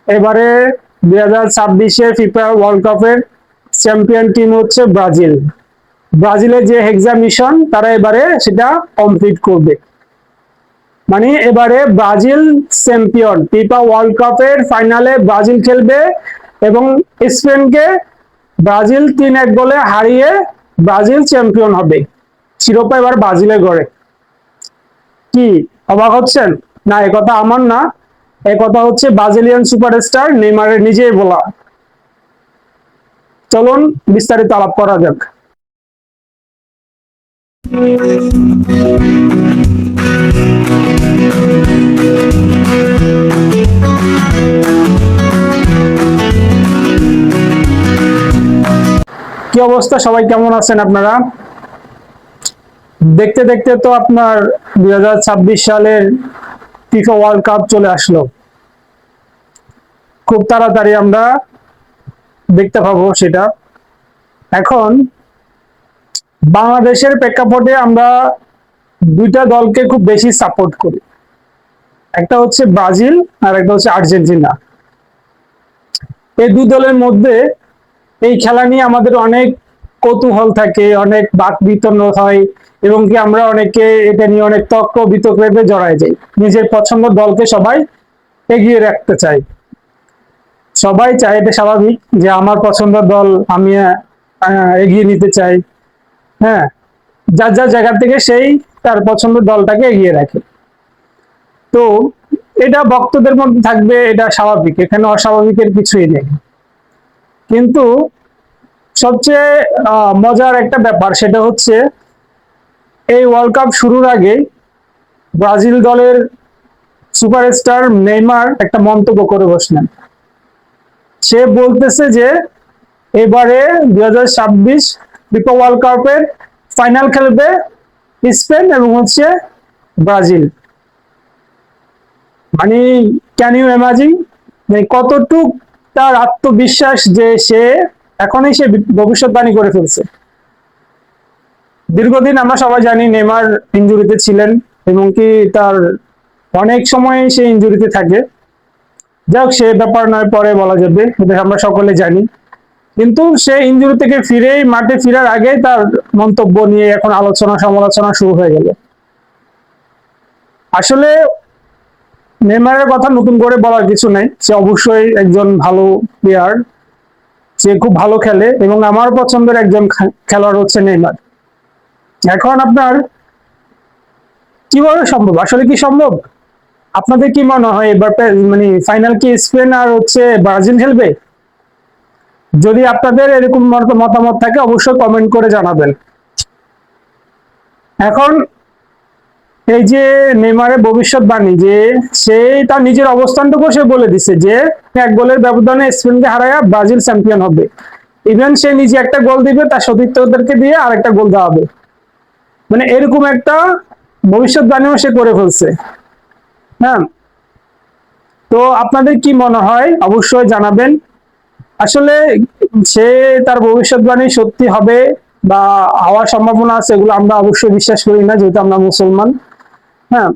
এবারে 2026-এর FIFA world কাপের champion team হচ্ছে ব্রাজিল। ব্রাজিলের যে হেক্সা মিশন তারা এবারে সেটা কমপ্লিট করবে। মানে এবারে ব্রাজিল চ্যাম্পিয়ন, ফিফা ওয়ার্ল্ড কাপের ফাইনালে ব্রাজিল খেলবে এবং স্পেনকে ব্রাজিল 3-1 গোলে হারিয়ে ব্রাজিল চ্যাম্পিয়ন হবে। শিরোপা এবার ব্রাজিলের ঘরে। কি অবাক হচ্ছেন? না, একথা আমার না, একথা হচ্ছে ব্রাজিলিয়ান সুপারস্টার নেইমারের নিজেই বলা। চলুন বিস্তারিত আলাপ করা যাক। কি অবস্থা, সবাই কেমন আছেন আপনারা? দেখতে দেখতে তো আপনার 2026 সালের ফিফা ওয়ার্ল্ড কাপ চলে আসলো। খুব তাড়াতাড়ি আমরা দেখতে পাবো সেটা। এখন বাংলাদেশের প্রেক্ষাপটে আমরা দুইটা দলকে খুব বেশি সাপোর্ট করি, একটা হচ্ছে ব্রাজিল আর একটা হচ্ছে আর্জেন্টিনা। এই দুই দলের মধ্যে এই খেলা নিয়ে আমাদের অনেক কৌতূহল থাকে, অনেক বাক বিতর্ক হয় এবং কি আমরা অনেকে এটা নিয়ে অনেক তর্ক বিতর্কে জড়ায় যাই। নিজের পছন্দ দলকে সবাই এগিয়ে রাখতে চাই, সবাই চায়, এটা স্বাভাবিক যে আমার পছন্দের দল আমি এগিয়ে নিতে চাই। হ্যাঁ, যার যার জায়গা থেকে সেই তার পছন্দের দলটাকে এগিয়ে রাখে। তো এটা ভক্তদের মধ্যে থাকবে, এটা স্বাভাবিক, এখানে অস্বাভাবিকের কিছুই নেই। কিন্তু সবচেয়ে মজার একটা ব্যাপার সেটা হচ্ছে এই ওয়ার্ল্ড কাপ শুরুর আগে ব্রাজিল দলের সুপারস্টার নেইমার একটা মন্তব্য করে বসলেন। সে বলতেছে যে এবারে 2026 ফিফা ওয়ার্ল্ড কাপের ফাইনাল খেলবে স্পেন এবং হচ্ছে ব্রাজিল। মানে ক্যান ইউ ইমাজিন, মানে কতটুক তার আত্মবিশ্বাস যে সে এখনই সে ভবিষ্যৎবাণী করে ফেলছে। দীর্ঘদিন আমরা সবাই জানি নেইমার ইনজুরিতে ছিলেন এবং কি তার অনেক সময় সে ইনজুরিতে থাকে। যাক, সে ব্যাপার নয়, পরে বলা যাবে, এটা আমরা সকলে জানি। কিন্তু সে ইনজুরি থেকে ফিরেই মাঠে ফেরার আগে তার মন্তব্য নিয়ে এখন আলোচনা সমালোচনা শুরু হয়ে গেল। আসলে নেইমারের কথা নতুন করে বলার কিছু নাই, সে অবশ্যই একজন ভালো প্লেয়ার, সে খুব ভালো খেলে এবং আমার পছন্দের একজন খেলোয়াড় হচ্ছে নেইমার। এখন আপনার কিভাবে সম্ভব, আসলে কি সম্ভব? আপনাদের কি মনে হয় এবার মানে ফাইনাল কি স্পেন আর হচ্ছে ব্রাজিল খেলবে? যদি আপনাদের এরকম মতামত থাকে অবশ্যই কমেন্ট করে জানাবেন। এখন এই যে নেইমারের ভবিষ্যৎবাণী, যে সে তার নিজের অবস্থানটুকু সে বলে দিছে যে 1 গোলের ব্যবধানে স্পেনকে হারায়া ব্রাজিল চ্যাম্পিয়ন হবে। ইভেন সে নিজে একটা গোল দিবে, তার সতীর্থদেরকে দিয়ে আরেকটা গোল দেওয়া হবে। মানে এরকম একটা ভবিষ্যৎবাণীও সে করে ফেলছে। হ্যাঁ, তো আপনাদের কি মনে হয় অবশ্যই জানাবেন। আসলে সে তার ভবিষ্যৎবাণী সত্যি হবে বা হওয়ার সম্ভাবনা আছে এগুলো আমরা অবশ্যই বিশ্বাস করি না, যেহেতু আমরা মুসলমান। হ্যাঁ,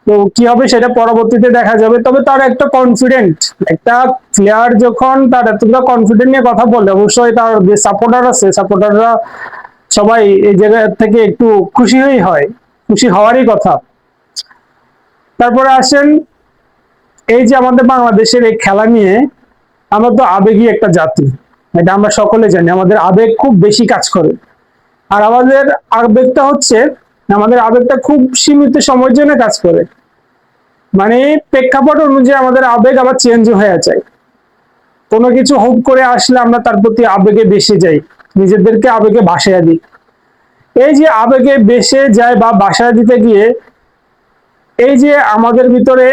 তো কি হবে সেটা পরবর্তীতে দেখা যাবে। তবে তার একটা কনফিডেন্ট, একটা প্লেয়ার যখন তার এতটা কনফিডেন্ট নিয়ে কথা বলে অবশ্যই তার যে সাপোর্টার আছে সাপোর্টাররা সবাই এই জায়গা থেকে একটু খুশি হয়, খুশি হওয়ারই কথা। তারপরে আসেন এই যে আমাদের বাংলাদেশের এই খেলা নিয়ে, আমরা তো আবেগী একটা জাতি, এটা আমরা সকলে জানি, আমাদের আবেগ খুব বেশি কাজ করে। আর আমাদের আবেগটা হচ্ছে, আমাদের আবেগটা খুব সীমিত সময়ের জন্য কাজ করে। মানে প্রেক্ষাপট অনুযায়ী আমাদের আবেগ আবার চেঞ্জ হয়ে যায়। কোনো কিছু হুট করে আসলে আমরা তার প্রতি আবেগে বেসে যাই, নিজেদেরকে আবেগে ভাসাইয়া দিই। এই যে আবেগে বেসে যায় বা ভাসায় দিতে গিয়ে এই যে আমাদের ভিতরে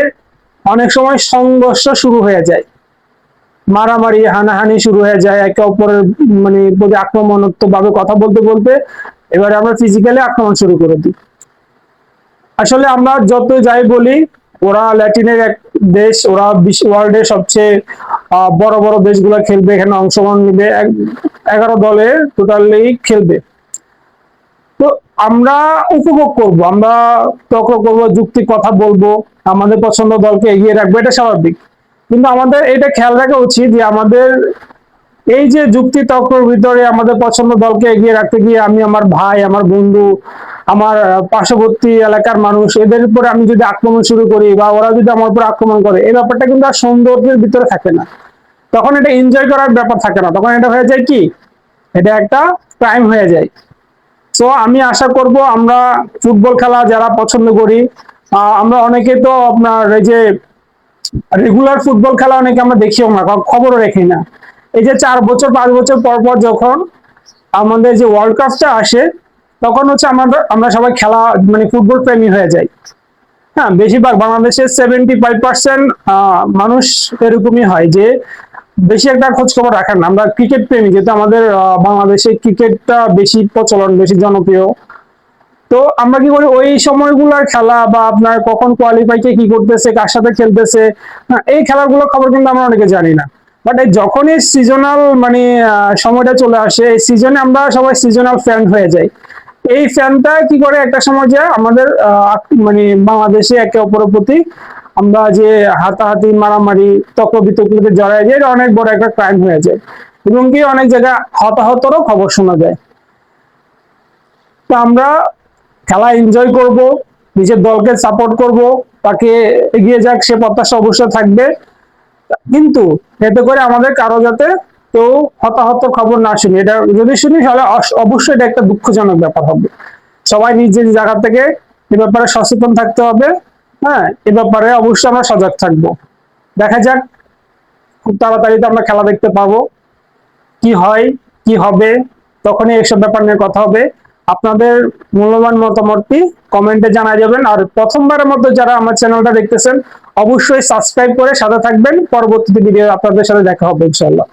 অনেক সময় সংঘর্ষ শুরু হয়ে যায়, মারামারি হানাহানি শুরু হয়ে যায়, একে অপরের মানে প্রতি আক্রমণাত্মক ভাবে কথা বলতে বলতে এবারে আমরা ফিজিক্যালি আক্রমণ শুরু করে দিই। আসলে আমরা যত যাই বলি, ওরা ল্যাটিনের এক দেশ, ওরা ওয়ার্ল্ডের সবচেয়ে বড় বড় দেশগুলো খেলবে, এখানে অংশগ্রহণ নিবে, 11 দলে টোটালি খেলবে। তো আমরা উপভোগ করব, আমরা তর্ক করব, যুক্তি কথা বলবো, আমাদের পছন্দ দলকে এগিয়ে রাখবো, এটা স্বাভাবিক। কিন্তু আমাদের এটা খেয়াল রাখা উচিত যে আমাদের এই যে যুক্তি তর্কের ভিতরে আমাদের পছন্দ দলকে এগিয়ে রাখতে গিয়ে আমি আমার ভাই, আমার বন্ধু, আমার পার্শ্ববর্তী এলাকার মানুষ এদের উপরে আমি যদি আক্রমণ শুরু করি বা ওরা যদি আমার উপর আক্রমণ করে, এই ব্যাপারটা কিন্তু আর সৌন্দর্যের ভিতরে থাকে না। তখন এটা এনজয় করার ব্যাপার থাকে না, তখন এটা হয়ে যায় কি, এটা একটা ক্রাইম হয়ে যায়। তো আমি আশা করব আমরা ফুটবল খেলা যারা পছন্দ করি, আমরা অনেকে তো আপনার এই যে রেগুলার ফুটবল খেলা অনেকে আমরা দেখিও না, খবরও রাখি না। এই যে 4 বছর 5 বছর পর পর যখন আমাদের যে ওয়ার্ল্ড কাপটা আসে, তখন হচ্ছে আমরা সবাই খেলা মানে ফুটবল প্রেমী হয়ে যাই। হ্যাঁ, বেশিরভাগ বাংলাদেশের 75% মানুষ এরকমই হয় যে বেশি একটা খোঁজ খবর রাখেন না। আমরা ক্রিকেট প্রেমী, যেহেতু আমাদের বাংলাদেশে ক্রিকেটটা বেশি প্রচলন, বেশি জনপ্রিয়। তো আমরা কি করি, ওই সময়গুলোর খেলা বা আপনার কখন কোয়ালিফাই কে কি করতেছে, কার সাথে খেলতেছে, এই খেলাগুলোর খবর কিন্তু আমরা অনেকে জানি না। বাট এই যখনই সিজনাল মানে সময়টা চলে আসে, এই সিজনে আমরা সবাই সিজনাল ফ্যান হয়ে যাই। এই ফ্যানটা কি করে একটা সময় যায় আমাদের মানে বাংলাদেশে একে অপরের প্রতি আমরা যে হাতাহাতি মারামারি তর্ক বিতর্কতে জড়ায় যায়, এটা অনেক বড় একটা ক্রাইম হয়ে যায় এবং কি অনেক জায়গায় হতাহতরও খবর শোনা যায়। তো আমরা খেলা এনজয় করব, নিজের দলকে সাপোর্ট করব, তাকে এগিয়ে যাক সে প্রত্যাশা অবশ্যই থাকবে। কিন্তু এতে করে আমাদের কারো যাতে কেউ হতাহত খবর না শুনি, এটা যদি শুনি তাহলে অবশ্যই এটা একটা দুঃখজনক ব্যাপার হবে। সবাই নিজ নিজ জায়গা থেকে এ ব্যাপারে সচেতন থাকতে হবে। হ্যাঁ, এ ব্যাপারে অবশ্যই আমরা সজাগ থাকবো। দেখা যাক, খুব তাড়াতাড়ি তো আমরা খেলা দেখতে পাবো। কি হয়, কি হবে, তখনই এইসব ব্যাপার নিয়ে কথা হবে। আপনাদের মূল্যবান মতামতটি কমেন্টে জানা যাবেন। আর প্রথমবারের মতো যারা আমার চ্যানেলটা দেখতেছেন, অবশ্যই সাবস্ক্রাইব করে সাথে থাকবেন। পরবর্তীতে ভিডিও আপনাদের সাথে দেখা হবে ইনশাআল্লাহ।